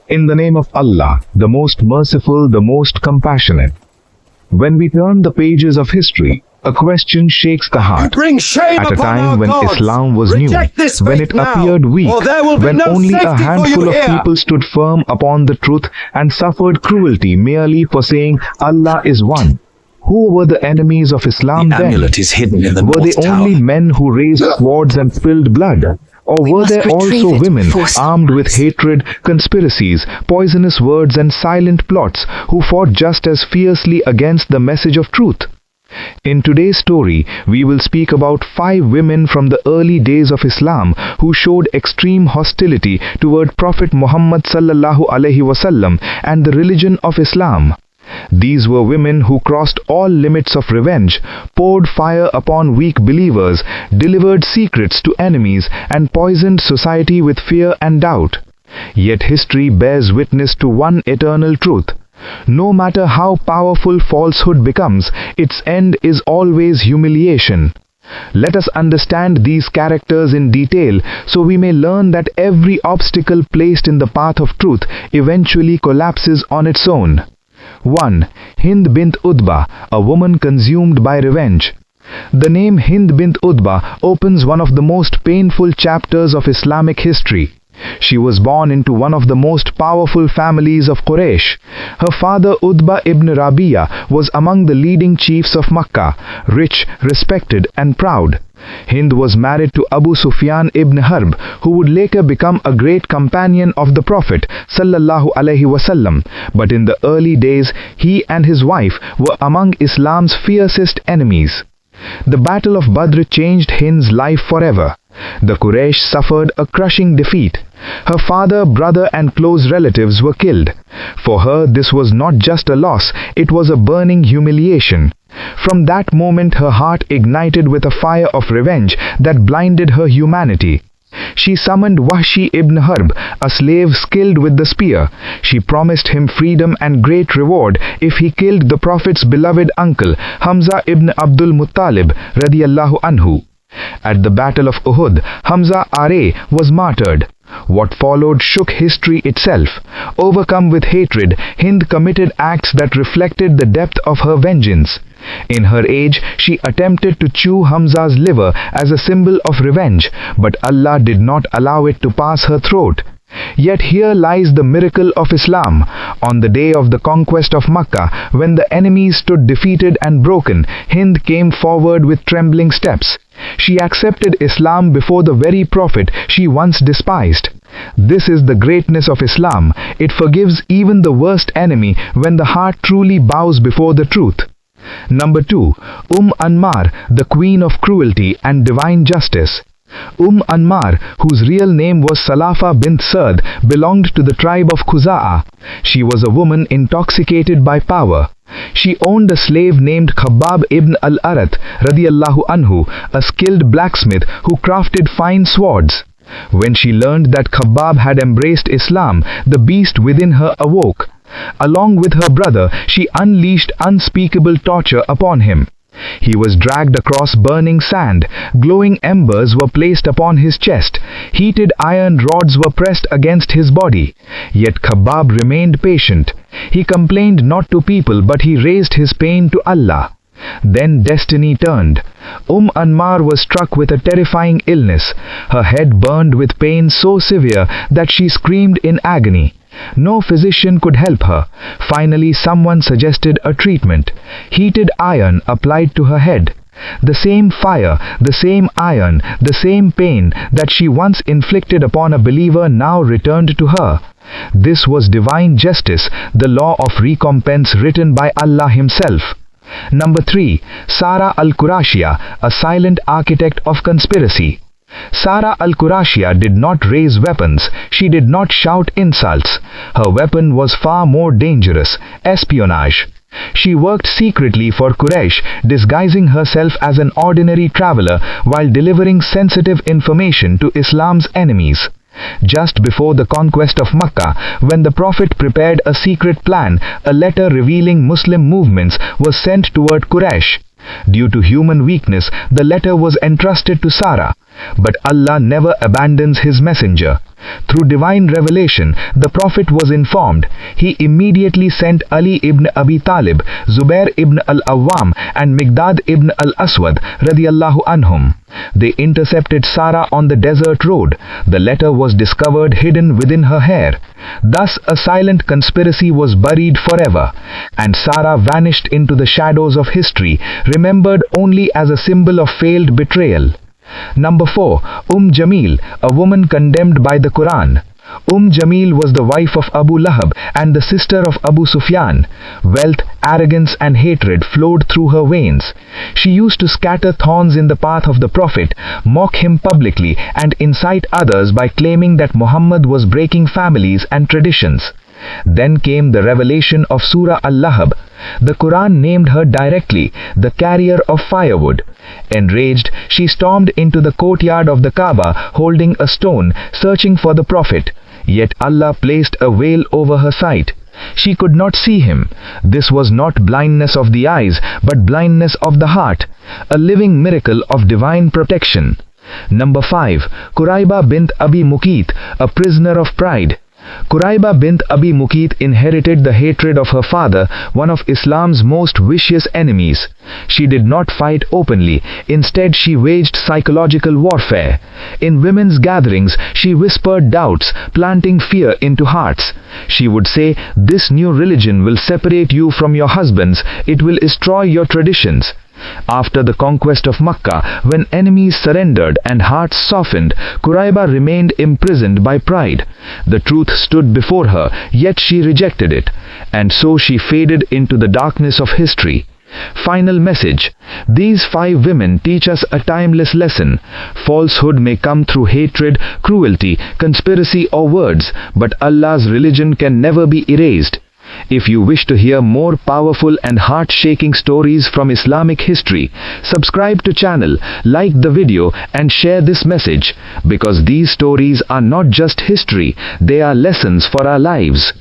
In the name of Allah, the most merciful, the most compassionate. When we turn the pages of history, a question shakes the heart. Bring shame At a upon our time when gods. Islam was new, Reject this when faith it now, appeared weak, or there will be when no only a safety for handful you of here. people stood firm upon the truth and suffered cruelty merely for saying Allah is one. Who were the enemies of Islam The then? amulet is hidden in the Were North they Tower. only men who raised swords and spilled blood? Or were must there retrieve also it women before armed with sunrise. hatred, conspiracies, poisonous words and silent plots who fought just as fiercely against the message of truth? In today's story, we will speak about 5 women from the early days of Islam who showed extreme hostility toward Prophet Muhammad sallallahu alaihi wasallam and the religion of Islam. These were women who crossed all limits of revenge, poured fire upon weak believers, delivered secrets to enemies, and poisoned society with fear and doubt. Yet history bears witness to one eternal truth. No matter how powerful falsehood becomes, its end is always humiliation. Let us understand these characters in detail so we may learn that every obstacle placed in the path of truth eventually collapses on its own. 1. Hind bint Utbah, a woman consumed by revenge. The name Hind bint Utbah opens one of the most painful chapters of Islamic history. She was born into one of the most powerful families of Quraysh. Her father Utbah ibn Rabi'a was among the leading chiefs of Makkah, rich, respected and proud. Hind was married to Abu Sufyan ibn Harb, who would later become a great companion of the Prophet sallallahu alaihi wasallam. But in the early days, he and his wife were among Islam's fiercest enemies. The Battle of Badr changed Hind's life forever. The Quraysh suffered a crushing defeat. Her father, brother and close relatives were killed. For her, this was not just a loss, it was a burning humiliation. From that moment, her heart ignited with a fire of revenge that blinded her humanity. She summoned Wahshi ibn Harb, a slave skilled with the spear. She promised him freedom and great reward if he killed the Prophet's beloved uncle, Hamza ibn Abdul Muttalib radiyallahu anhu. At the Battle of Uhud, Hamza was martyred. What followed shook history itself. Overcome with hatred, Hind committed acts that reflected the depth of her vengeance. In her age, she attempted to chew Hamza's liver as a symbol of revenge, but Allah did not allow it to pass her throat. Yet here lies the miracle of Islam. On the day of the conquest of Makkah, when the enemies stood defeated and broken, Hind came forward with trembling steps. She accepted Islam before the very Prophet she once despised. This is the greatness of Islam. It forgives even the worst enemy when the heart truly bows before the truth. Number 2. Anmar, the queen of cruelty and divine justice. Anmar, whose real name was Salafa bint Sa'd, belonged to the tribe of Khuza'a. She was a woman intoxicated by power. She owned a slave named Khabbab ibn al-Arat radiyallahu anhu, a skilled blacksmith who crafted fine swords. When she learned that Khabbab had embraced Islam, the beast within her awoke. Along with her brother, she unleashed unspeakable torture upon him. He was dragged across burning sand, glowing embers were placed upon his chest, heated iron rods were pressed against his body. Yet Khabbab remained patient. He complained not to people, but he raised his pain to Allah. Then destiny turned. Anmar was struck with a terrifying illness. Her head burned with pain so severe that she screamed in agony. No physician could help her. Finally, someone suggested a treatment. Heated iron applied to her head. The same fire, the same iron, the same pain that she once inflicted upon a believer now returned to her. This was divine justice, the law of recompense written by Allah Himself. Number 3. Sara al-Qurashiyya, a silent architect of conspiracy. Sara al-Qurashiyya did not raise weapons. She did not shout insults. Her weapon was far more dangerous: espionage. She worked secretly for Quraysh, disguising herself as an ordinary traveler while delivering sensitive information to Islam's enemies. Just before the conquest of Makkah, when the Prophet prepared a secret plan, a letter revealing Muslim movements was sent toward Quraysh. Due to human weakness, the letter was entrusted to Sara. But Allah never abandons His messenger. Through divine revelation, the Prophet was informed. He immediately sent Ali ibn Abi Talib, Zubair ibn al-Awwam and Miqdad ibn al-Aswad radiyallahu anhum. They intercepted Sarah on the desert road. The letter was discovered hidden within her hair. Thus a silent conspiracy was buried forever, and Sarah vanished into the shadows of history, remembered only as a symbol of failed betrayal. Number 4. Jamil, a woman condemned by the Quran. Jamil was the wife of Abu Lahab and the sister of Abu Sufyan. Wealth, arrogance and hatred flowed through her veins. She used to scatter thorns in the path of the Prophet, mock him publicly and incite others by claiming that Muhammad was breaking families and traditions. Then came the revelation of Surah Al-Lahab. The Quran named her directly the carrier of firewood. Enraged, she stormed into the courtyard of the Kaaba holding a stone, searching for the Prophet. Yet Allah placed a veil over her sight. She could not see him. This was not blindness of the eyes, but blindness of the heart, a living miracle of divine protection. Number 5. Quraiba bint Abi Muqayt, a prisoner of pride. Quraiba bint Abi Muqayt inherited the hatred of her father, one of Islam's most vicious enemies. She did not fight openly. Instead, she waged psychological warfare. In women's gatherings, she whispered doubts, planting fear into hearts. She would say, "This new religion will separate you from your husbands. It will destroy your traditions." After the conquest of Makkah, when enemies surrendered and hearts softened, Quraiba remained imprisoned by pride. The truth stood before her, yet she rejected it, and so she faded into the darkness of history. Final message. These 5 women teach us a timeless lesson. Falsehood may come through hatred, cruelty, conspiracy or words, but Allah's religion can never be erased. If you wish to hear more powerful and heart-shaking stories from Islamic history, subscribe to channel, like the video and share this message, because these stories are not just history, they are lessons for our lives.